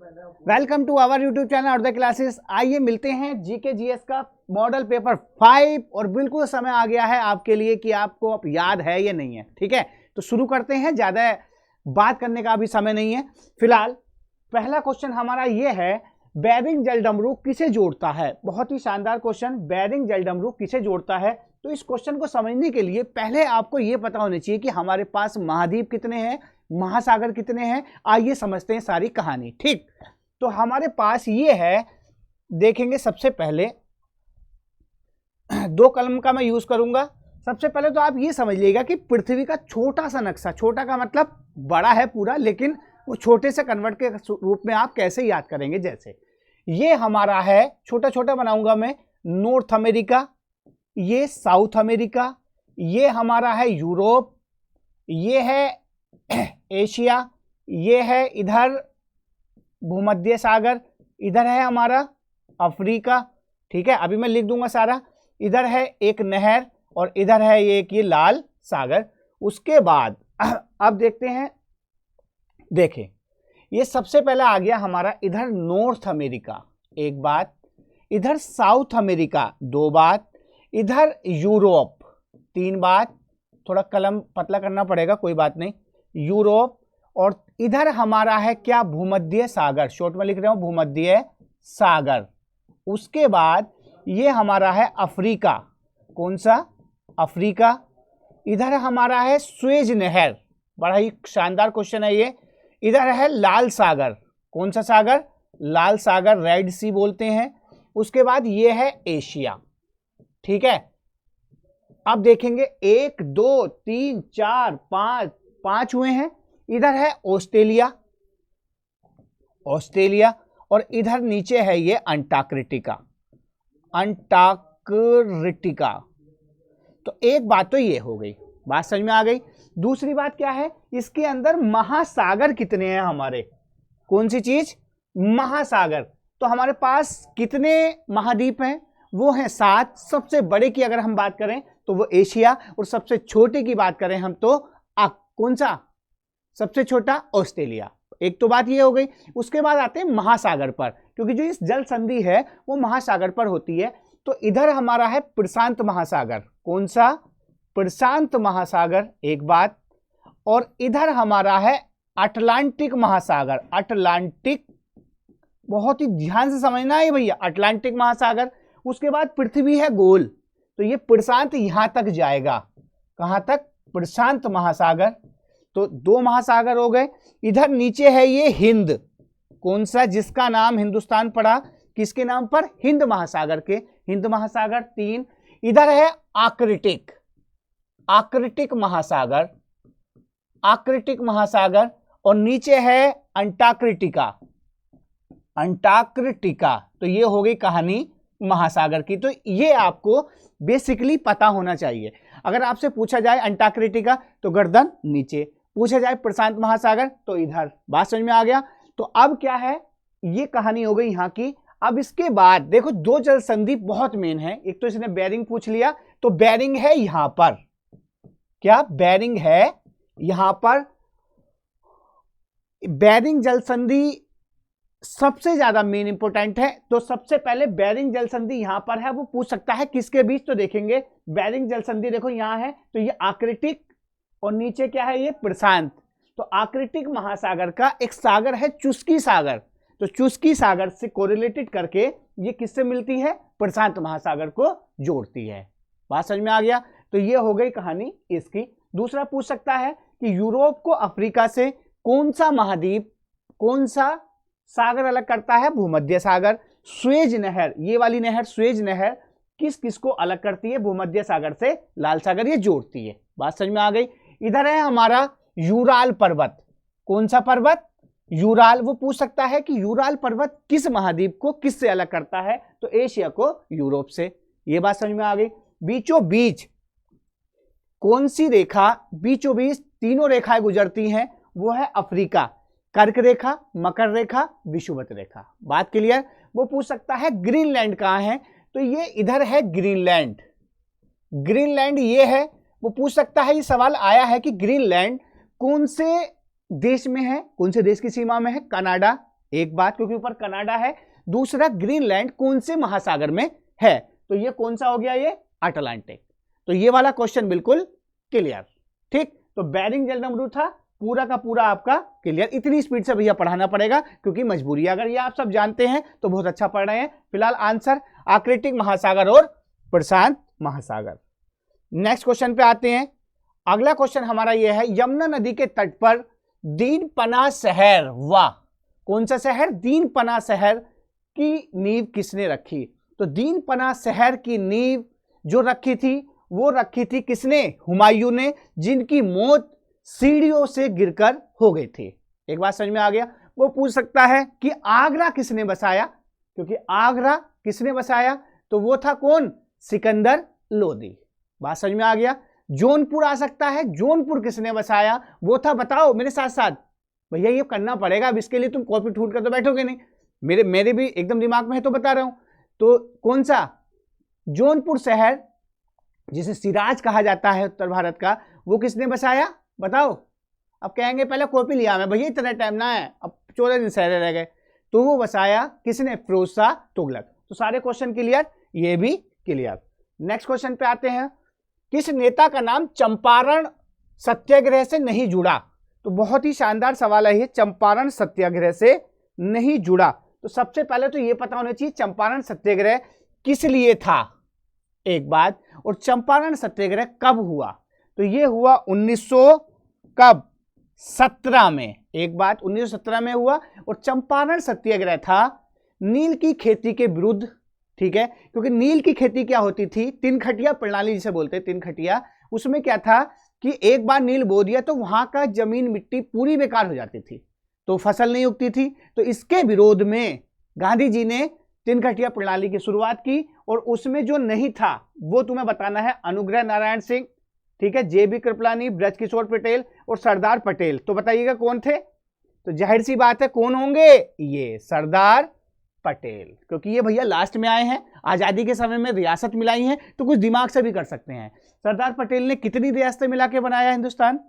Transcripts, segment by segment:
Welcome to our YouTube channel और the classes. आइए मिलते हैं जीके जीएस का मॉडल पेपर 5 और बिल्कुल समय आ गया है आपके लिए कि आपको अब याद है या नहीं है। ठीक है, तो शुरू करते हैं, ज़्यादा बात करने का अभी समय नहीं है। फिलहाल पहला क्वेश्चन हमारा ये है, बेरिंग जलडमरू किसे जोड़ता है। बहुत ही शानदार क्वेश्चन, बेरिंग जलडमरू किसे जोड़ता है। तो इस क्वेश्चन को समझने के लिए पहले आपको ये पता होना चाहिए कि हमारे पास महाद्वीप कितने हैं, महासागर कितने हैं। आइए समझते हैं सारी कहानी। ठीक, तो हमारे पास ये है, देखेंगे सबसे पहले दो कलम का मैं यूज करूंगा। सबसे पहले तो आप ये समझ लीजिएगा कि पृथ्वी का छोटा सा नक्शा, छोटा का मतलब बड़ा है पूरा, लेकिन वो छोटे से कन्वर्ट के रूप में आप कैसे याद करेंगे। जैसे ये हमारा है, छोटा छोटा बनाऊंगा मैं, नॉर्थ अमेरिका, ये साउथ अमेरिका, ये हमारा है यूरोप, ये है एशिया, ये है इधर भूमध्य सागर, इधर है हमारा अफ्रीका। ठीक है, अभी मैं लिख दूंगा सारा। इधर है एक नहर और इधर है एक ये लाल सागर। उसके बाद अब देखते हैं, देखें ये सबसे पहले आ गया हमारा इधर नॉर्थ अमेरिका, एक बात, इधर साउथ अमेरिका दो बात, इधर यूरोप तीन बात, थोड़ा कलम पतला करना पड़ेगा, कोई बात नहीं, यूरोप, और इधर हमारा है क्या, भूमध्य सागर, शॉर्ट में लिख रहा हूं भूमध्य सागर। उसके बाद ये हमारा है अफ्रीका, कौन सा, अफ्रीका। इधर हमारा है स्वेज नहर, बड़ा ही शानदार क्वेश्चन है ये। इधर है लाल सागर, कौन सा सागर, लाल सागर, रेड सी बोलते हैं। उसके बाद ये है एशिया। ठीक है, अब देखेंगे 1 2 3 4 5 5 हुए हैं। इधर है ऑस्ट्रेलिया, ऑस्ट्रेलिया, और इधर नीचे है ये अंटार्कटिका, अंटार्कटिका। तो एक बात तो ये हो गई, बात समझ में आ गई। दूसरी बात क्या है, इसके अंदर महासागर कितने हैं हमारे, कौन सी चीज, महासागर। तो हमारे पास कितने महाद्वीप हैं, वो हैं 7। सबसे बड़े की अगर हम बात करें तो वो एशिया, और सबसे छोटे की बात करें हम तो कौन सा, सबसे छोटा ऑस्ट्रेलिया। एक तो बात ये हो गई। उसके बाद आते हैं महासागर पर, क्योंकि जो इस जल संधि है वो महासागर पर होती है। तो इधर हमारा है प्रशांत महासागर, कौन सा, प्रशांत महासागर, एक बात, और इधर हमारा है अटलांटिक महासागर, अटलांटिक, बहुत ही ध्यान से समझना है भैया, अटलांटिक महासागर। उसके बाद पृथ्वी है गोल, तो ये प्रशांत यहां तक जाएगा, कहां तक, प्रशांत महासागर। तो 2 महासागर हो गए। इधर नीचे है ये हिंद, कौन सा, जिसका नाम हिंदुस्तान पड़ा, किसके नाम पर, हिंद महासागर के, हिंद महासागर 3। इधर है आर्कटिक, आर्कटिक महासागर, आर्कटिक महासागर, और नीचे है अंटार्कटिका, अंटार्कटिका। तो ये हो गई कहानी महासागर की। तो ये आपको बेसिकली पता होना चाहिए। अगर आपसे पूछा जाए अंटार्कटिका तो गर्दन नीचे, पूछा जाए प्रशांत महासागर तो इधर। बात समझ में आ गया। तो अब क्या है, ये कहानी हो गई यहां की। अब इसके बाद देखो 2 जल संधि बहुत मेन है। एक तो इसने बेरिंग पूछ लिया, तो बेरिंग है यहां पर, क्या बेरिंग है यहां पर, बेरिंग जल संधि सबसे ज्यादा मेन इंपोर्टेंट है। तो सबसे पहले बेरिंग जल संधि यहां पर है, वो पूछ सकता है किसके बीच। तो देखेंगे बेरिंग जल संधि देखो यहां है, तो ये आर्कटिक और नीचे क्या है, ये प्रशांत। तो आर्कटिक महासागर का एक सागर है चुस्की सागर, तो चुस्की सागर से कोरिलेटेड करके ये किससे मिलती है, प्रशांत महासागर को जोड़ती है। बात समझ में आ गया। तो ये हो गई कहानी इसकी। दूसरा पूछ सकता है कि यूरोप को अफ्रीका से कौन सा महाद्वीप, कौन सा सागर अलग करता है, भूमध्य सागर। स्वेज नहर, ये वाली नहर स्वेज नहर किस किस को अलग करती है, भूमध्य सागर से लाल सागर ये जोड़ती है। बात समझ में आ गई। इधर है हमारा यूराल पर्वत, कौन सा पर्वत, यूराल। वो पूछ सकता है कि यूराल पर्वत किस महाद्वीप को किस से अलग करता है, तो एशिया को यूरोप से। ये बात समझ में आ गई। बीचों बीच कौन सी रेखा, बीचों बीच तीनों रेखाएं गुजरती हैं, वो है अफ्रीका, कर्क रेखा, मकर रेखा, विषुवत रेखा। बात क्लियर। वो पूछ सकता है ग्रीनलैंड कहां है, तो ये इधर है ग्रीनलैंड, ग्रीनलैंड ये है। वो पूछ सकता है, ये सवाल आया है कि ग्रीनलैंड कौन से देश में है, कौन से देश की सीमा में है, कनाडा, एक बात, क्योंकि ऊपर कनाडा है। दूसरा, ग्रीनलैंड कौन से महासागर में है? तो ये कौन सा हो गया? ये अटलांटिक। तो ये वाला क्वेश्चन बिल्कुल क्लियर। ठीक, तो बेरिंग जल नमरूद था, पूरा का पूरा आपका क्लियर। इतनी स्पीड से भैया पढ़ाना पड़ेगा क्योंकि मजबूरी है। अगर ये आप सब जानते हैं तो बहुत अच्छा पढ़ रहे हैं। फिलहाल आंसर आर्कटिक महासागर और प्रशांत महासागर। नेक्स्ट क्वेश्चन पे आते हैं। अगला क्वेश्चन हमारा ये है, यमुना नदी के तट पर दीनपना शहर, वाह, कौन सा शहर? दीनपना शहर की नींव किसने रखी? तो दीनपना शहर की नींव जो रखी थी वो रखी थी किसने? हुमायूं ने, जिनकी मौत सीढ़ियों से गिरकर हो गई थी। एक बात समझ में आ गया? वो पूछ सकता है कि आगरा किसने बसाया, क्योंकि आगरा किसने बसाया? तो वो था कौन? सिकंदर लोदी। बात समझ में आ गया? जौनपुर आ सकता है, जौनपुर किसने बसाया? वो था, बताओ मेरे साथ साथ भैया, ये करना पड़ेगा। अब इसके लिए तुम कॉपी ढूंढ कर तो बैठोगे नहीं, मेरे भी एकदम दिमाग में है तो बता रहा हूं। तो कौन सा? जौनपुर शहर, जिसे सिराज कहा जाता है उत्तर भारत का, वो किसने बसाया? बताओ। अब कहेंगे पहले कॉपी लिया मैं, भैया इतना टाइम ना है, अब 14 दिन सहरे रह गए। तो वो बसाया किसने? फिरोज शाह तुगलक। तो सारे क्वेश्चन क्लियर, ये भी क्लियर। नेक्स्ट क्वेश्चन पे आते हैं। किस नेता का नाम चंपारण सत्याग्रह से नहीं जुड़ा? तो बहुत ही शानदार सवाल है ये, चंपारण सत्याग्रह से नहीं जुड़ा। तो सबसे पहले तो ये पता होना चाहिए चंपारण सत्याग्रह किस लिए था, एक बात, और चंपारण सत्याग्रह कब हुआ? तो ये हुआ 1917 में, एक बात, 1917 में हुआ। और चंपारण सत्याग्रह था नील की खेती के विरुद्ध, ठीक है, क्योंकि नील की खेती क्या होती थी? तीन खटिया प्रणाली जिसे बोलते हैं, तीन खटिया। उसमें क्या था कि एक बार नील बो दिया तो वहां का जमीन मिट्टी पूरी बेकार हो जाती थी, तो फसल नहीं उगती थी। तो इसके विरोध में गांधी जी ने तीन खटिया प्रणाली की शुरुआत की। और उसमें जो नहीं था वो तुम्हें बताना है, अनुग्रह नारायण सिंह, ठीक है, JB कृपलानी, ब्रजकिशोर पटेल और सरदार पटेल। तो बताइएगा कौन थे? तो जाहिर सी बात है कौन होंगे? ये सरदार पटेल, क्योंकि ये भैया लास्ट में आए हैं, आजादी के समय में रियासत मिलाई है, तो कुछ दिमाग से भी कर सकते हैं। सरदार पटेल ने कितनी रियासतें मिला के बनाया हिंदुस्तान?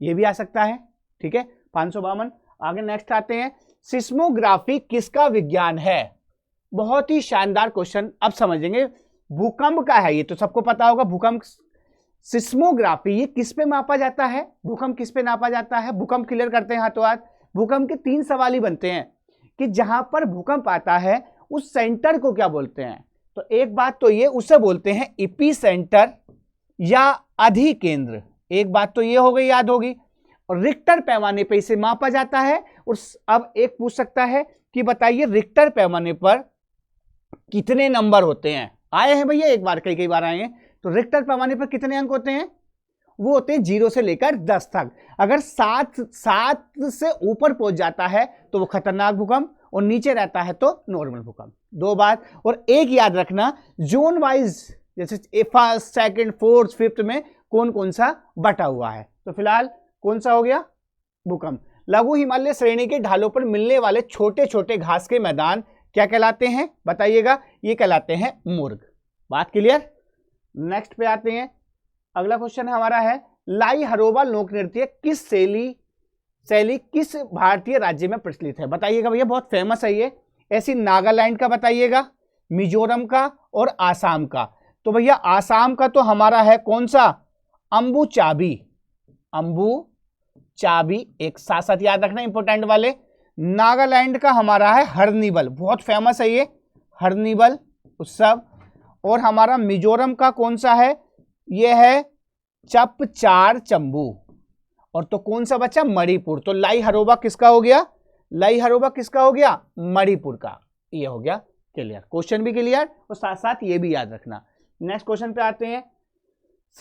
ये भी आ सकता है, ठीक है, 552। आगे नेक्स्ट आते हैं, सिस्मोग्राफी किसका विज्ञान है? बहुत ही शानदार क्वेश्चन, अब समझेंगे। भूकंप का है ये, तो सबको पता होगा भूकंप। सिस्मोग्राफी ये किस पे मापा जाता है? भूकंप किस पे नापा जाता है? भूकंप क्लियर करते हैं हाथों हाथ। भूकंप के 3 सवाल ही बनते हैं कि जहां पर भूकंप आता है उस सेंटर को क्या बोलते हैं? तो एक बात तो ये, उसे बोलते हैं एपी सेंटर या अधिकेंद्र। एक बात तो ये हो गई, याद होगी। और रिक्टर पैमाने पे इसे मापा जाता है। और अब एक पूछ सकता है कि बताइए रिक्टर पैमाने पर कितने नंबर होते हैं? आए हैं भैया, एक बार कई बार आए हैं। तो रिक्टर पैमाने पर कितने अंक होते हैं? वो होते हैं 0 से लेकर 10 तक। अगर 7 से ऊपर पहुंच जाता है तो वो खतरनाक भूकंप, और नीचे रहता है तो नॉर्मल भूकंप। 2 बात। और एक याद रखना, जोन वाइज जैसे फर्स्ट, सेकंड, फोर्थ, फिफ्थ में कौन कौन सा बटा हुआ है। तो फिलहाल कौन सा हो गया? भूकंप। लघु हिमालय श्रेणी के ढालों पर मिलने वाले छोटे छोटे घास के मैदान क्या कहलाते हैं? बताइएगा। ये कहलाते हैं मुर्ग। बात क्लियर? नेक्स्ट पे आते हैं। अगला क्वेश्चन हमारा है, लाई हरोबा लोक नृत्य किस शैली किस भारतीय राज्य में प्रचलित है? बताइएगा भैया, बहुत फेमस है ये। ऐसी नागालैंड का बताइएगा, मिजोरम का और आसाम का। तो भैया आसाम का तो हमारा है कौन सा? अंबु चाबी। अंबु चाबी, एक साथ साथ याद रखना इंपोर्टेंट वाले। नागालैंड का हमारा है हर्निबल, बहुत फेमस है ये, हर्निबल उत्सव। और हमारा मिजोरम का कौन सा है? ये है चपचार चंबू। और तो कौन सा बच्चा? मणिपुर। तो लाई हरोबा किसका हो गया? लाई हरोबा किसका हो गया? मणिपुर का। ये हो गया क्लियर, क्वेश्चन भी क्लियर और साथ साथ ये भी याद रखना। नेक्स्ट क्वेश्चन पे आते हैं।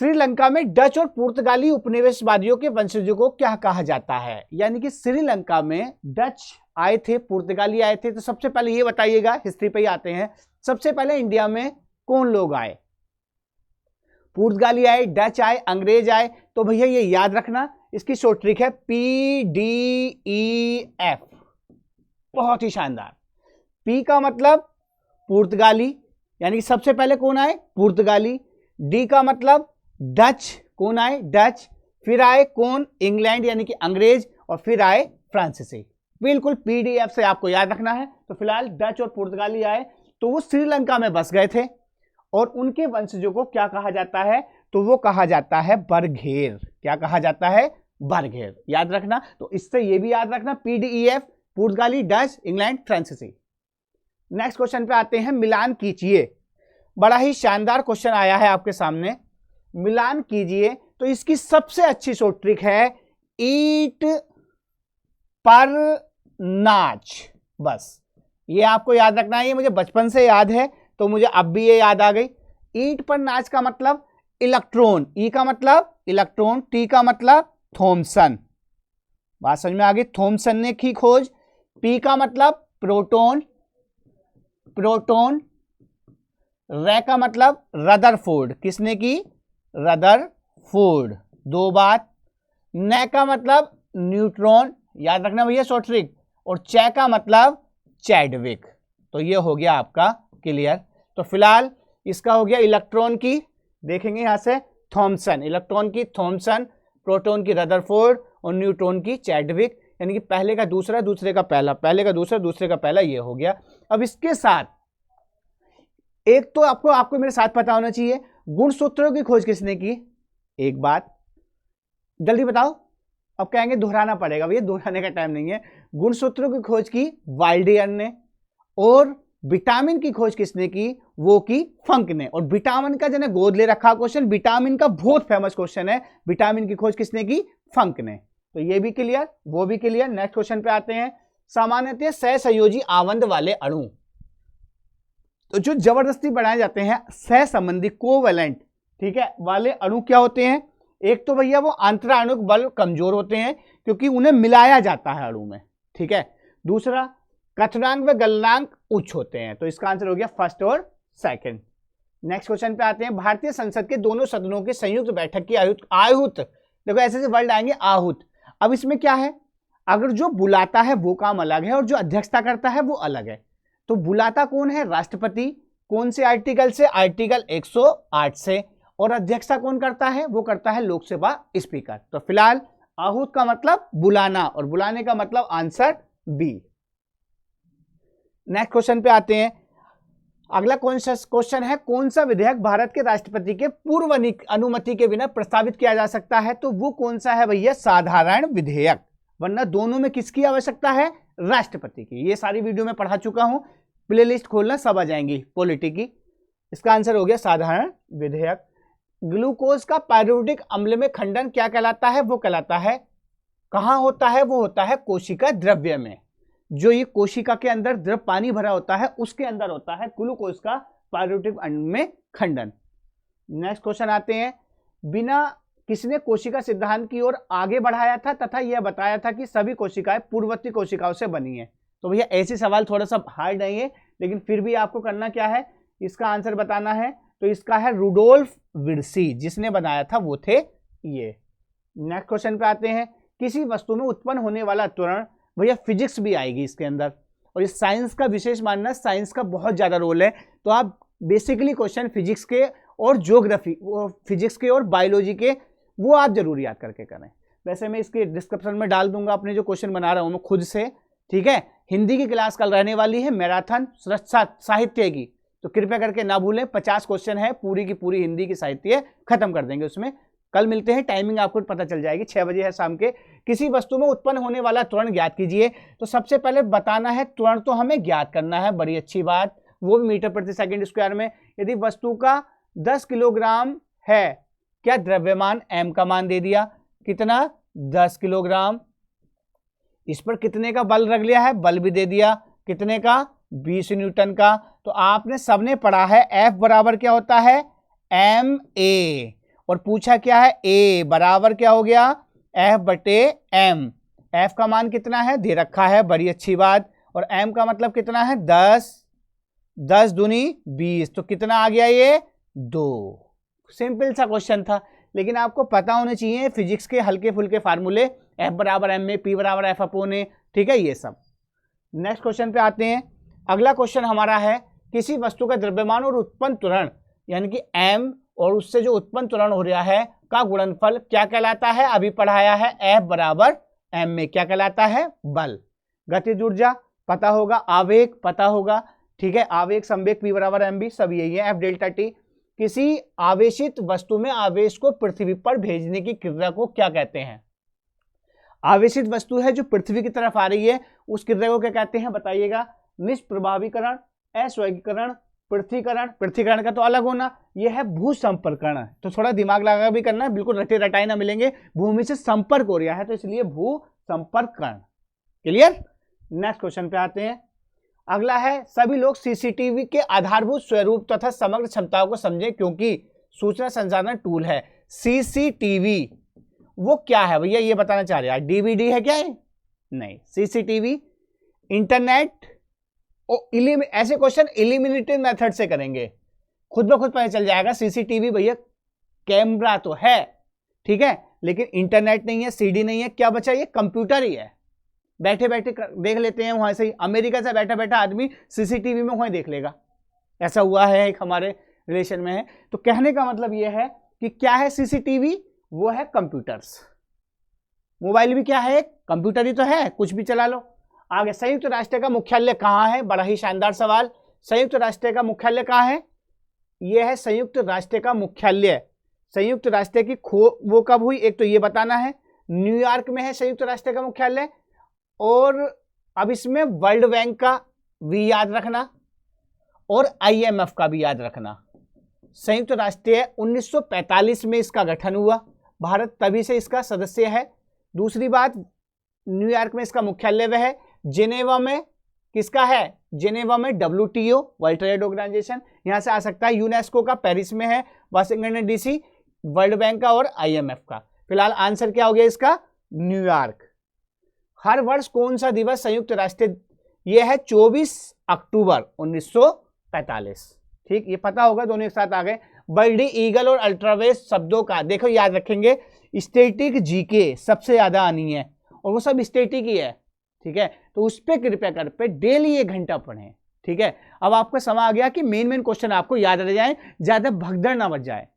श्रीलंका में डच और पुर्तगाली उपनिवेशवादियों के वंशजों को क्या कहा जाता है? यानी कि श्रीलंका में डच आए थे, पुर्तगाली आए थे। तो सबसे पहले ये बताइएगा, हिस्ट्री पे ही आते हैं। सबसे पहले इंडिया में कौन लोग आए? पुर्तगाली आए, डच आए, अंग्रेज आए। तो भैया ये याद रखना, इसकी शॉर्ट ट्रिक है PDEF। बहुत ही शानदार। P का मतलब पुर्तगाली, यानी कि सबसे पहले कौन आए? पुर्तगाली। D का मतलब डच, कौन आए? डच। फिर आए कौन? इंग्लैंड यानी कि अंग्रेज। और फिर आए फ्रांसीसी। बिल्कुल पीडीएफ से आपको याद रखना है। तो फिलहाल डच और पुर्तगाली आए तो वो श्रीलंका में बस गए थे और उनके वंशजों को क्या कहा जाता है, तो वो कहा जाता है बरघेर। क्या कहा जाता है? बरघेर। याद रखना। तो इससे ये भी याद रखना, पीडीएफ, पुर्तगाली, डच, इंग्लैंड, फ्रांसीसी। नेक्स्ट क्वेश्चन पे आते हैं, मिलान कीजिए। बड़ा ही शानदार क्वेश्चन आया है आपके सामने, मिलान कीजिए। तो इसकी सबसे अच्छी शॉर्ट ट्रिक है ईट पर नाच। बस ये आपको याद रखना है, ये मुझे बचपन से याद है तो मुझे अब भी ये याद आ गई। ईट पर नाच का मतलब इलेक्ट्रॉन, ई का मतलब इलेक्ट्रॉन, टी का मतलब थॉमसन। बात समझ में आ गई? थॉमसन ने की खोज। पी का मतलब प्रोटॉन, प्रोटॉन। रे का मतलब रदरफोर्ड, किसने की? रदरफोर्ड। दो बात। ने का मतलब न्यूट्रॉन, याद रखना भैया शॉर्ट ट्रिक। और चे का मतलब चैडविक। तो ये हो गया आपका क्लियर। तो फिलहाल इसका हो गया इलेक्ट्रॉन की, देखेंगे यहां से थॉमसन, इलेक्ट्रॉन की थॉमसन, प्रोटॉन की रदरफोर्ड और न्यूट्रॉन की चैडविक। यानी कि पहले का दूसरा, दूसरे का पहला, पहले का दूसरा, दूसरे का पहला, ये हो गया। अब इसके साथ एक तो आपको मेरे साथ पता होना चाहिए, गुणसूत्रों की खोज किसने की? एक बात जल्दी बताओ। अब कहेंगे दोहराना पड़ेगा, भैया दोहराने का टाइम नहीं है। गुणसूत्रों की खोज की वाल्डियर ने। और विटामिन की खोज किसने की? वो की फंक ने। और विटामिन का जने गोद ले रखा क्वेश्चन, विटामिन का बहुत फेमस क्वेश्चन है। विटामिन की खोज किसने की? फंक ने। तो ये भी क्लियर, वो भी क्लियर। नेक्स्ट क्वेश्चन पे आते हैं, सामान्यतः सहसंयोजी आबंध वाले अणु, तो जो जबरदस्ती बनाए जाते हैं सहसंबंधी कोवैलेंट, ठीक है, वाले अणु क्या होते हैं? एक तो भैया वो आंतराणुक बल कमजोर होते हैं क्योंकि उन्हें मिलाया जाता है अणु में, ठीक है। दूसरा, कथनांक व गलनांक उच्च होते हैं। तो इसका आंसर हो गया फर्स्ट और सेकंड। नेक्स्ट क्वेश्चन पे आते हैं, भारतीय संसद के दोनों सदनों की संयुक्त बैठक की आहुत, देखो ऐसे ऐसे वर्ड आएंगे, आहूत। अब इसमें क्या है, अगर जो बुलाता है वो काम अलग है और जो अध्यक्षता करता है वो अलग है। तो बुलाता कौन है? राष्ट्रपति। कौन से आर्टिकल से? आर्टिकल 108 से। और अध्यक्षता कौन करता है? वो करता है लोकसभा स्पीकर। तो फिलहाल आहूत का मतलब बुलाना और बुलाने का मतलब आंसर बी। नेक्स्ट क्वेश्चन पे आते हैं, अगला क्वेश्चन है, कौन सा विधेयक भारत के राष्ट्रपति के पूर्व अनुमति के बिना प्रस्तावित किया जा सकता है? तो वो कौन सा है भैया? साधारण विधेयक। वरना दोनों में किसकी आवश्यकता है? राष्ट्रपति की। ये सारी वीडियो में पढ़ा चुका हूं, प्लेलिस्ट खोलना सब आ जाएंगी पॉलिटी की। इसका आंसर हो गया साधारण विधेयक। ग्लूकोज का पायरूवेटिक अम्ल में खंडन क्या कहलाता है? वो कहलाता है, कहां होता है? वो होता है कोशिका द्रव्य में। जो ये कोशिका के अंदर द्रव पानी भरा होता है उसके अंदर होता है ग्लूकोज का पायरूवेटिक अम्ल में खंडन। नेक्स्ट क्वेश्चन आते हैं, बिना किसने कोशिका सिद्धांत की ओर आगे बढ़ाया था तथा यह बताया था कि सभी कोशिकाएं पूर्ववर्ती कोशिकाओं से बनी है? तो भैया ऐसे सवाल थोड़ा सा हार्ड नहीं है, लेकिन फिर भी आपको करना क्या है, इसका आंसर बताना है। तो इसका है रुडोल्फ विर्सी, जिसने बनाया था वो थे ये। नेक्स्ट क्वेश्चन पे आते हैं, किसी वस्तु में उत्पन्न होने वाला त्वरण, भैया फिजिक्स भी आएगी इसके अंदर और इस साइंस का विशेष मानना, साइंस का बहुत ज्यादा रोल है। तो आप बेसिकली क्वेश्चन फिजिक्स के और ज्योग्राफी, फिजिक्स के और बायोलॉजी के, वो आप जरूर याद करके करें। वैसे मैं इसके डिस्क्रिप्शन में डाल दूंगा अपने जो क्वेश्चन बना रहा हूं मैं खुद से, ठीक है। हिंदी की क्लास कल रहने वाली है मैराथन साहित्य की, तो कृपया करके ना भूलें। 50 क्वेश्चन है, पूरी की पूरी हिंदी की साहित्य खत्म कर देंगे उसमें। कल मिलते हैं, टाइमिंग आपको पता चल जाएगी, 6 बजे है शाम के। किसी वस्तु में उत्पन्न होने वाला त्वरण ज्ञात कीजिए। तो सबसे पहले बताना है, त्वरण तो हमें ज्ञात करना है, बड़ी अच्छी बात, वो भी मीटर प्रति सेकंड स्क्वायर में। यदि वस्तु का 10 किलोग्राम है, क्या द्रव्यमान m का मान दे दिया, कितना 10 किलोग्राम। इस पर कितने का बल रख लिया है, बल भी दे दिया, कितने का 20 न्यूटन का। तो आपने सबने पढ़ा है F बराबर क्या होता है, ma, और पूछा क्या है, A बराबर क्या हो गया, F बटे m। F का मान कितना है, दे रखा है, बड़ी अच्छी बात। और m का मतलब कितना है, 10, 10 दूनी 20, तो कितना आ गया ये 2। सिंपल सा क्वेश्चन था, लेकिन आपको पता होने चाहिए फिजिक्स के हल्के फुल्के फार्मूले, F बराबर m में, P बराबर F अपॉन A, ठीक है ये सब। नेक्स्ट क्वेश्चन पे आते हैं। अगला क्वेश्चन हमारा है, किसी वस्तु का द्रव्यमान और उत्पन्न त्वरण यानी कि m और उससे जो उत्पन्न त्वरण हो रहा है का गुणनफल क्या कहलाता है, अभी पढ़ाया है, F बराबर m में क्या कहलाता है, बल। गतिज ऊर्जा पता होगा, आवेग पता होगा, ठीक है, आवेग संवेग P बराबर mv, सब यही है। F डेल्टा टी, किसी आवेशित वस्तु में आवेश को पृथ्वी पर भेजने की क्रिया को क्या कहते हैं? आवेशित वस्तु है जो पृथ्वी की तरफ आ रही है, उस क्रिया को क्या कहते हैं बताइएगा? निष्प्रभावीकरण, अस्वैगीकरण, पृथ्वीकरण। पृथ्वीकरण का तो अलग होना, यह है भूसंपर्करण। तो थोड़ा दिमाग लगा भी करना है, बिल्कुल रटे रटाई ना मिलेंगे। भूमि से संपर्क हो रहा है तो इसलिए भूसंपर्करण। क्लियर? नेक्स्ट क्वेश्चन पे आते हैं। अगला है, सभी लोग सीसीटीवी के आधारभूत स्वरूप तथा समग्र क्षमताओं को समझें क्योंकि सूचना संसाधन टूल है। सीसीटीवी वो क्या है भैया, ये बताना चाह रहे हैं। डीवीडी है क्या है? नहीं, सीसीटीवी इंटरनेट और ऐसे क्वेश्चन इलिमिनेटेड मेथड से करेंगे, खुद ब खुद पता चल जाएगा। सीसीटीवी भैया कैमरा तो है, ठीक है, लेकिन इंटरनेट नहीं है, सीडी नहीं है, क्या बचा? ये कंप्यूटर ही है। बैठे बैठे देख लेते हैं वहां से ही, अमेरिका से बैठा बैठा आदमी सीसीटीवी में वहीं देख लेगा। ऐसा हुआ है, एक हमारे रिलेशन में है। तो कहने का मतलब यह है कि क्या है सीसीटीवी? वो है कंप्यूटर्स। मोबाइल भी क्या है? कंप्यूटर ही तो है, कुछ भी चला लो। आगे, संयुक्त राष्ट्र का मुख्यालय कहाँ है? बड़ा ही शानदार सवाल। संयुक्त राष्ट्र का मुख्यालय कहाँ है? यह है संयुक्त राष्ट्र का मुख्यालय। संयुक्त राष्ट्र की वो कब हुई, एक तो ये बताना है। न्यूयॉर्क में है संयुक्त राष्ट्र का मुख्यालय। और अब इसमें वर्ल्ड बैंक का भी याद रखना और IMF का भी याद रखना। संयुक्त राष्ट्र 1945 में इसका गठन हुआ, भारत तभी से इसका सदस्य है। दूसरी बात, न्यूयॉर्क में इसका मुख्यालय वह है। जेनेवा में किसका है? जेनेवा में WTO, वर्ल्ड ट्रेड ऑर्गेनाइजेशन, यहां से आ सकता है। यूनेस्को का पेरिस में है, वाशिंगटन DC, वर्ल्ड बैंक का और IMF का। फिलहाल आंसर क्या हो गया इसका? न्यूयॉर्क। हर वर्ष कौन सा दिवस संयुक्त राष्ट्र? यह है 24 अक्टूबर 1945। ठीक, ये पता होगा, दोनों एक साथ आ गए। बर्डी ईगल और अल्ट्रावेज शब्दों का देखो याद रखेंगे। स्टैटिक जीके सबसे ज्यादा आनी है और वो सब स्टैटिक ही है, ठीक है। तो उस पर कृपया कर पे डेली 1 घंटा पढ़ें, ठीक है। अब आपका समय आ गया कि मेन क्वेश्चन आपको याद रह जाए, ज्यादा भगदड़ ना बच जाए।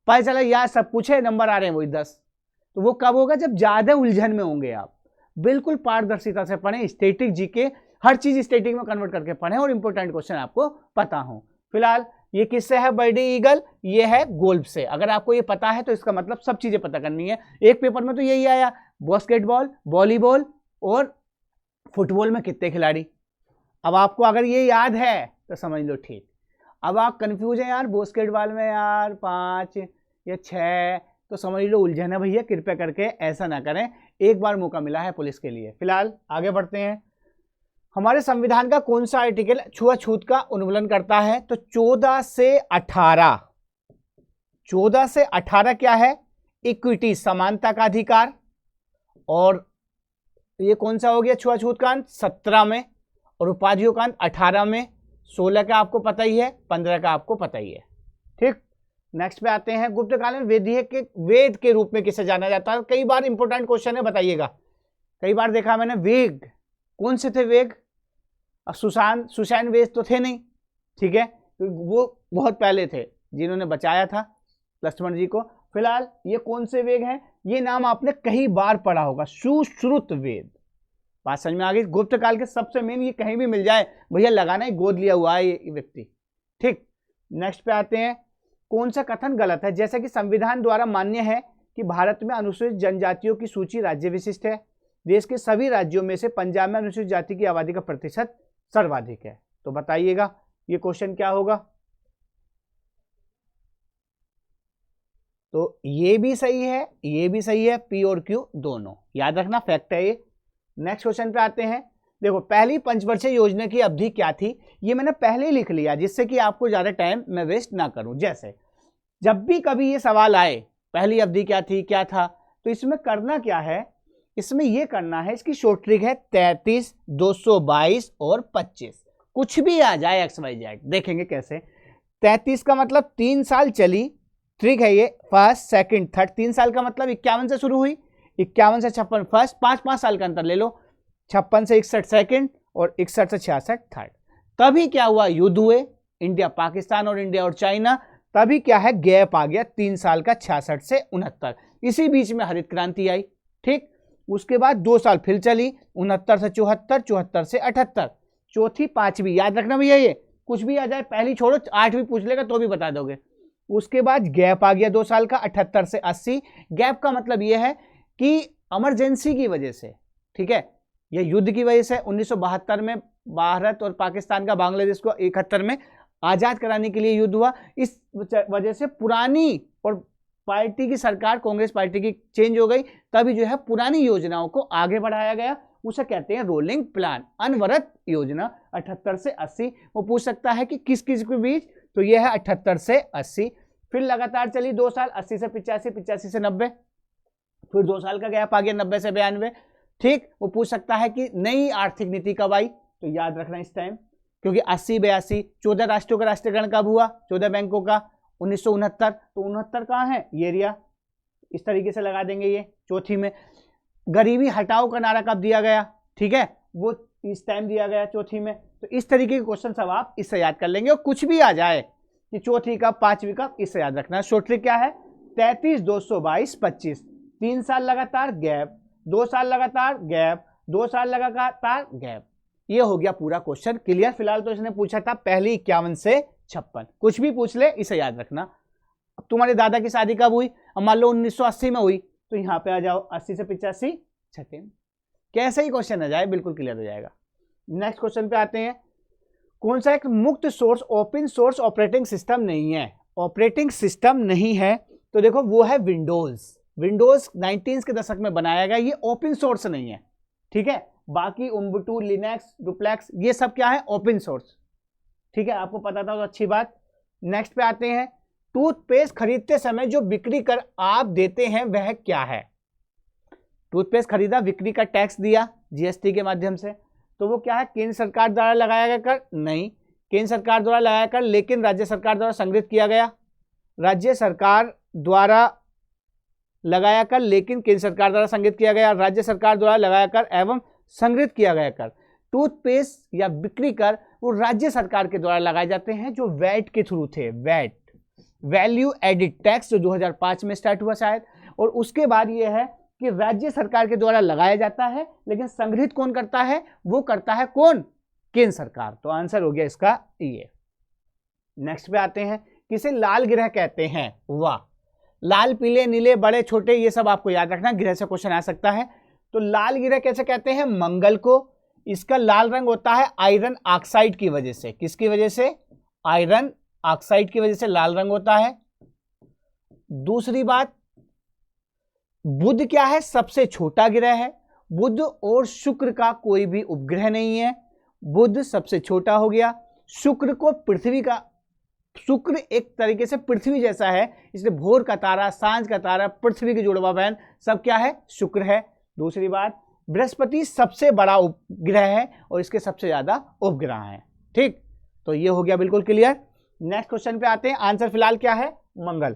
पता चला यार सब कुछ है, नंबर आ रहे हैं वही 10, तो वो कब होगा? जब ज्यादा उलझन में होंगे आप। बिल्कुल पारदर्शिता से पढ़ें, स्टैटिक जीके हर चीज स्टैटिक में कन्वर्ट करके पढ़ें और इंपॉर्टेंट क्वेश्चन आपको पता हो। फिलहाल ये किससे है? बर्डी ईगल, ये है गोल्फ से। अगर आपको ये पता है तो इसका मतलब सब चीजें पता करनी है। एक पेपर में तो यही आया, बास्केटबॉल, वॉलीबॉल और फुटबॉल में कितने खिलाड़ी। अब आपको अगर ये याद है तो समझ लो ठीक। अब आप कंफ्यूज हैं यार, बास्केटबॉल में यार 5 या 6, तो समझ लो उलझन है भैया। कृपया करके ऐसा ना करें, एक बार मौका मिला है पुलिस के लिए। फिलहाल आगे बढ़ते हैं। हमारे संविधान का कौन सा आर्टिकल छुआछूत का उन्मूलन करता है? तो 14 से 18। 14 से 18 क्या है? इक्विटी, समानता का अधिकार। और ये कौन सा हो गया छुआछूत का अंत? 17 में। और उपाधियों का अंत 18 में। 16 का आपको पता ही है, 15 का आपको पता ही है, ठीक। नेक्स्ट पे आते हैं। गुप्तकालीन वेद के रूप में किसे जाना जाता है? कई बार इंपॉर्टेंट क्वेश्चन है, बताइएगा। कई बार देखा मैंने, वेग कौन से थे? वेग सुसैन वेद तो थे नहीं, ठीक है, वो बहुत पहले थे जिन्होंने बचाया था लक्ष्मण जी को। फिलहाल ये कौन से वेग हैं? ये नाम आपने कई बार पढ़ा होगा, सुश्रुत वेद। बात समझ में आ गई? गुप्त काल के सबसे मेन, ये कहीं भी मिल जाए भैया लगाना ही, गोद लिया हुआ है ये व्यक्ति, ठीक। नेक्स्ट पे आते हैं। कौन सा कथन गलत है? जैसे कि संविधान द्वारा मान्य है कि भारत में अनुसूचित जनजातियों की सूची राज्य विशिष्ट है। देश के सभी राज्यों में से पंजाब में अनुसूचित जाति की आबादी का प्रतिशत सर्वाधिक है। तो बताइएगा ये क्वेश्चन क्या होगा? तो ये भी सही है, ये भी सही है, P और Q दोनों याद रखना, फैक्ट है ये। नेक्स्ट क्वेश्चन पे आते हैं। देखो, पहली पंचवर्षीय योजना की अवधि क्या थी? ये मैंने पहले ही लिख लिया, जिससे कि आपको ज्यादा टाइम मैं वेस्ट ना करूं। जैसे जब भी कभी ये सवाल आए, पहली अवधि क्या थी, क्या था, तो इसमें करना क्या है? इसमें ये करना है, इसकी शॉर्ट ट्रिक है 33, 222 और 25। कुछ भी आ जाए XYZ, देखेंगे कैसे। 33 का मतलब 3 साल चली, ट्रिक है ये, फर्स्ट सेकंड थर्ड। 3 साल का मतलब 51 से शुरू हुई, 51 से 56 फर्स्ट, 5 साल का अंतर ले लो। 56 से 61 सेकंड और 61 से 66 थर्ड। तभी क्या हुआ? युद्ध हुए, इंडिया पाकिस्तान और इंडिया और चाइना। तभी क्या है? गैप आ गया 3 साल का, 66 से 69। इसी बीच में हरित क्रांति आई, ठीक। उसके बाद 2 साल फिर चली, 69 से 74, 74 से 78, चौथी पांचवी, याद रखना भैया, ये कुछ भी आ जाए, पहली छोड़ो 8वीं पूछ लेगा तो भी बता दोगे। उसके बाद गैप आ गया 2 साल का, 78 से 80। गैप का मतलब ये है कि इमरजेंसी की वजह से, ठीक है, यह युद्ध की वजह से 1972 में भारत और पाकिस्तान का बांग्लादेश को 71 में आजाद कराने के लिए युद्ध हुआ। इस वजह से पुरानी और पार्टी की सरकार, कांग्रेस पार्टी की चेंज हो गई, तभी जो है पुरानी योजनाओं को आगे बढ़ाया गया, उसे कहते हैं रोलिंग प्लान, अनवरत योजना। 78 से 80 वो पूछ सकता है कि किस किस के बीच, तो यह है 78 से 80। फिर लगातार चली 2 साल, 80 से 85, 85 से 90, फिर 2 साल का गैप आ गया 90 से 92। ठीक, वो पूछ सकता है कि नई आर्थिक नीति कब आई, तो याद रखना इस टाइम, क्योंकि 80 82 14 राष्ट्रों का राष्ट्रीयकरण कब हुआ, 14 बैंकों का 1969, तो 69 कहाँ है, ये एरिया, इस तरीके से लगा देंगे ये। चौथी में गरीबी हटाओ का नारा कब दिया गया, ठीक है, वो इस टाइम दिया गया चौथी में। तो इस तरीके के क्वेश्चन सब आप इससे याद कर लेंगे, और कुछ भी आ जाए कि चौथी कब, पांचवी कब, इससे याद रखना। शॉर्ट ट्रिक क्या है, 33 222 25, 3 साल लगातार गैप, 2 साल लगातार गैप, 2 साल लगातार गैप, ये हो गया पूरा क्वेश्चन क्लियर। फिलहाल तो इसने पूछा था पहली 51 से 56, कुछ भी पूछ ले इसे याद रखना। अब तुम्हारे दादा की शादी कब हुई, अब मान लो 1980 में हुई, तो यहाँ पे आ जाओ 80 से 85 छठे, कैसे ही क्वेश्चन आ जाए बिल्कुल क्लियर हो जाएगा। नेक्स्ट क्वेश्चन पे आते हैं, कौन सा एक मुक्त source open source operating system नहीं है, ऑपरेटिंग सिस्टम नहीं है, तो देखो वो है विंडोज। विंडोज 19 के दशक में बनाया गया, ये ओपन सोर्स नहीं है, ठीक है। बाकी उबुंटू, लिनक्स, डुप्लेक्स, ये सब क्या है, ओपन सोर्स, ठीक है, आपको पता था तो अच्छी बात। नेक्स्ट पे आते हैं, टूथपेस्ट खरीदते समय जो बिक्री कर आप देते हैं वह क्या है। टूथपेस्ट खरीदा, बिक्री का टैक्स दिया जीएसटी के माध्यम से, तो वो क्या है, केंद्र सरकार द्वारा लगाया गया कर, नहीं, केंद्र सरकार द्वारा लगाया कर लेकिन राज्य सरकार द्वारा संग्रहित किया गया, राज्य सरकार द्वारा लगाया कर लेकिन केंद्र सरकार द्वारा संग्रहित किया गया, राज्य सरकार द्वारा लगाया कर एवं संग्रहित किया गया कर। टूथपेस्ट या बिक्री कर वो राज्य सरकार के द्वारा लगाए जाते हैं जो वैट के थ्रू थे, वैट, वैल्यू एडिड टैक्स, जो 2005 में स्टार्ट हुआ शायद, और उसके बाद ये है कि राज्य सरकार के द्वारा लगाया जाता है लेकिन संग्रहित कौन करता है, वो करता है कौन, केंद्र सरकार। तो आंसर हो गया इसका ये। नेक्स्ट पे आते हैं, किसे लाल ग्रह कहते हैं, वाह, लाल पीले नीले बड़े छोटे ये सब आपको याद रखना, ग्रह से क्वेश्चन आ सकता है। तो लाल ग्रह कैसे कहते हैं, मंगल को, इसका लाल रंग होता है आयरन ऑक्साइड की वजह से, किसकी वजह से, आयरन ऑक्साइड की वजह से लाल रंग होता है। दूसरी बात, बुध क्या है, सबसे छोटा ग्रह है, बुध और शुक्र का कोई भी उपग्रह नहीं है, बुध सबसे छोटा हो गया। शुक्र को पृथ्वी का, शुक्र एक तरीके से पृथ्वी जैसा है, इसलिए भोर का तारा, सांझ का तारा, पृथ्वी की जुड़वा बहन, सब क्या है, शुक्र है। दूसरी बात, बृहस्पति सबसे बड़ा उपग्रह है और इसके सबसे ज्यादा उपग्रह हैं, ठीक, तो ये हो गया बिल्कुल क्लियर। नेक्स्ट क्वेश्चन पे आते हैं, आंसर फिलहाल क्या है, मंगल।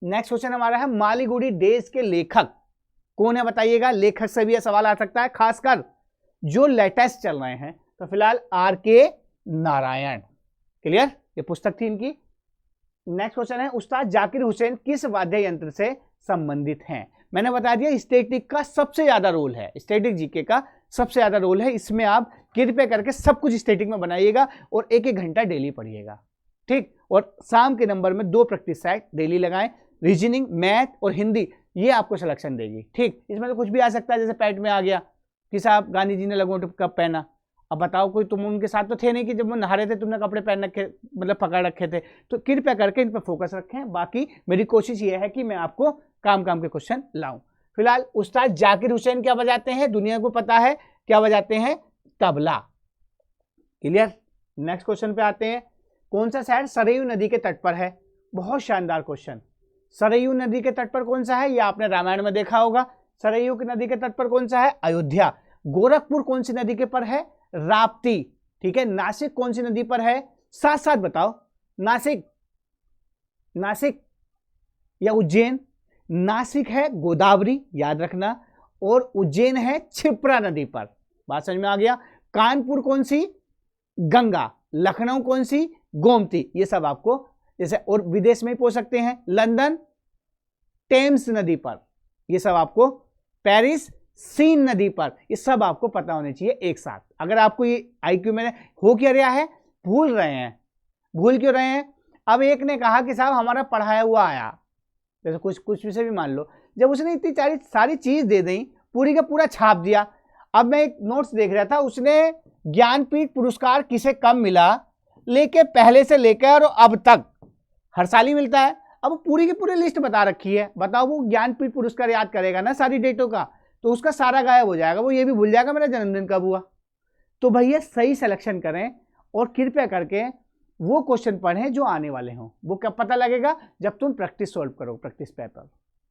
नेक्स्ट क्वेश्चन हमारा है, मालीगुड़ी डेज के लेखक कौन है बताइएगा, लेखक से भी यह सवाल आ सकता है, खासकर जो लेटेस्ट चल रहे हैं, तो फिलहाल आर.के. नारायण, क्लियर, ये पुस्तक थी इनकी। नेक्स्ट क्वेश्चन है, उस्ताद जाकिर हुसैन किस वाद्य यंत्र से संबंधित हैं। मैंने बता दिया स्टैटिक का सबसे ज्यादा रोल है, स्टैटिक जीके का सबसे ज्यादा रोल है, इसमें आप कृपया करके सब कुछ स्टैटिक में बनाइएगा और 1-1 घंटा डेली पढ़िएगा, ठीक, और शाम के नंबर में 2 प्रैक्टिस सेट डेली लगाएं, रीजनिंग, मैथ और हिंदी, ये आपको सिलेक्शन देगी, ठीक। इसमें तो कुछ भी आ सकता है, जैसे पैट में आ गया कि साहब गांधी जी ने लंगोट कब पहना, अब बताओ, कोई तुम उनके साथ तो थे नहीं कि जब वो नहा रहे थे तुमने कपड़े पहन रखे, मतलब पकड़ रखे थे, तो कृपया करके इन पर फोकस रखें। बाकी मेरी कोशिश ये है कि मैं आपको काम के क्वेश्चन लाऊं। फिलहाल उस्ताद जाकिर हुसैन क्या बजाते हैं, दुनिया को पता है, क्या बजाते हैं, तबला, क्लियर। नेक्स्ट क्वेश्चन पे आते हैं, कौन सा शहर सरयू नदी के तट पर है, बहुत शानदार क्वेश्चन। सरयू नदी के तट पर कौन सा है, यह आपने रामायण में देखा होगा। सरयू की नदी के तट पर कौन सा है, अयोध्या। गोरखपुर कौन सी नदी के पर है, राप्ती, ठीक है। नासिक कौन सी नदी पर है, साथ साथ बताओ, नासिक, नासिक या उज्जैन। नासिक है गोदावरी, याद रखना, और उज्जैन है क्षिप्रा नदी पर, बात समझ में आ गया। कानपुर कौन सी, गंगा। लखनऊ कौन सी, गोमती, ये सब आपको जैसे, और विदेश में पूछ सकते हैं, लंदन टेम्स नदी पर, ये सब आपको पेरिस, सीन नदी पर। ये सब आपको पता होने चाहिए एक साथ। अगर आपको ये IQ में हो क्या रहा है, भूल रहे हैं, भूल क्यों रहे हैं? अब एक ने कहा कि साहब हमारा पढ़ाया हुआ आया, जैसे कुछ विषय भी मान लो, जब उसने इतनी सारी चीज दे दी, पूरी का पूरा छाप दिया। अब मैं एक नोट्स देख रहा था, उसने ज्ञानपीठ पुरस्कार किसे कम मिला लेके पहले से लेकर और अब तक हर साल ही मिलता है। अब पूरी की पूरी लिस्ट बता रखी है। बताओ वो ज्ञानपीठ पुरस्कार याद करेगा ना सारी डेटों का, तो उसका सारा गायब हो जाएगा। वो ये भी भूल जाएगा मेरा जन्मदिन कब हुआ। तो भैया सही सिलेक्शन करें और कृपया करके वो क्वेश्चन पढ़ें जो आने वाले हों। वो कब पता लगेगा? जब तुम प्रैक्टिस सॉल्व करो, प्रैक्टिस पेपर।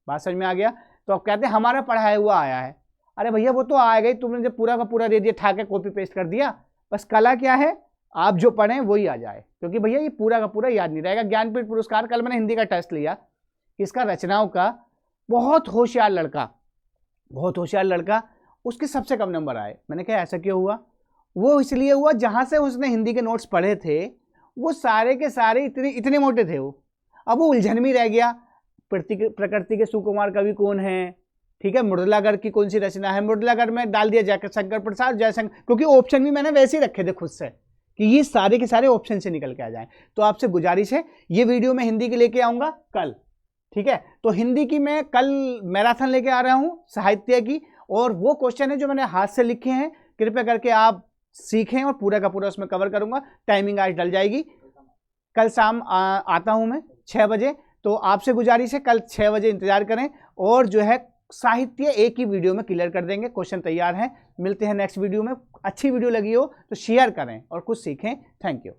बात समझ में आ गया? तो आप कहते हैं हमारा पढ़ाया हुआ आया है। अरे भैया वो तो आएगा ही, तुमने जब पूरा का पूरा दे दिया, ठा के कॉपी पेस्ट कर दिया। बस कला क्या है, आप जो पढ़ें वही आ जाए, क्योंकि भैया ये पूरा का पूरा याद नहीं रहेगा। ज्ञानपीठ पुरस्कार, कल मैंने हिंदी का टेस्ट लिया, इसका रचनाओं का, बहुत होशियार लड़का, बहुत होशियार लड़का, उसके सबसे कम नंबर आए। मैंने कहा ऐसा क्यों हुआ? वो इसलिए हुआ जहां से उसने हिंदी के नोट्स पढ़े थे वो सारे के सारे इतने मोटे थे वो। अब वो उलझन में रह गया। प्रकृति के सुकुमार कवि कौन है, ठीक है, मुरलीधर की कौन सी रचना है, मुरलीधर में डाल दिया शंकर प्रसाद जयशंकर, क्योंकि ऑप्शन भी मैंने वैसे ही रखे थे खुद से कि ये सारे के सारे ऑप्शन से निकल के आ जाएं। तो आपसे गुजारिश है, ये वीडियो मैं हिंदी की लेके आऊंगा कल, ठीक है। तो हिंदी की मैं कल मैराथन लेके आ रहा हूं, साहित्य की, और वो क्वेश्चन है जो मैंने हाथ से लिखे हैं, कृपया करके आप सीखें और पूरा का पूरा उसमें कवर करूंगा। टाइमिंग आज डल जाएगी, कल शाम आता हूं मैं 6 बजे। तो आपसे गुजारिश है कल 6 बजे इंतजार करें, और जो है साहित्य एक ही वीडियो में क्लियर कर देंगे। क्वेश्चन तैयार हैं। मिलते हैं नेक्स्ट वीडियो में। अच्छी वीडियो लगी हो तो शेयर करें और कुछ सीखें। Thank you.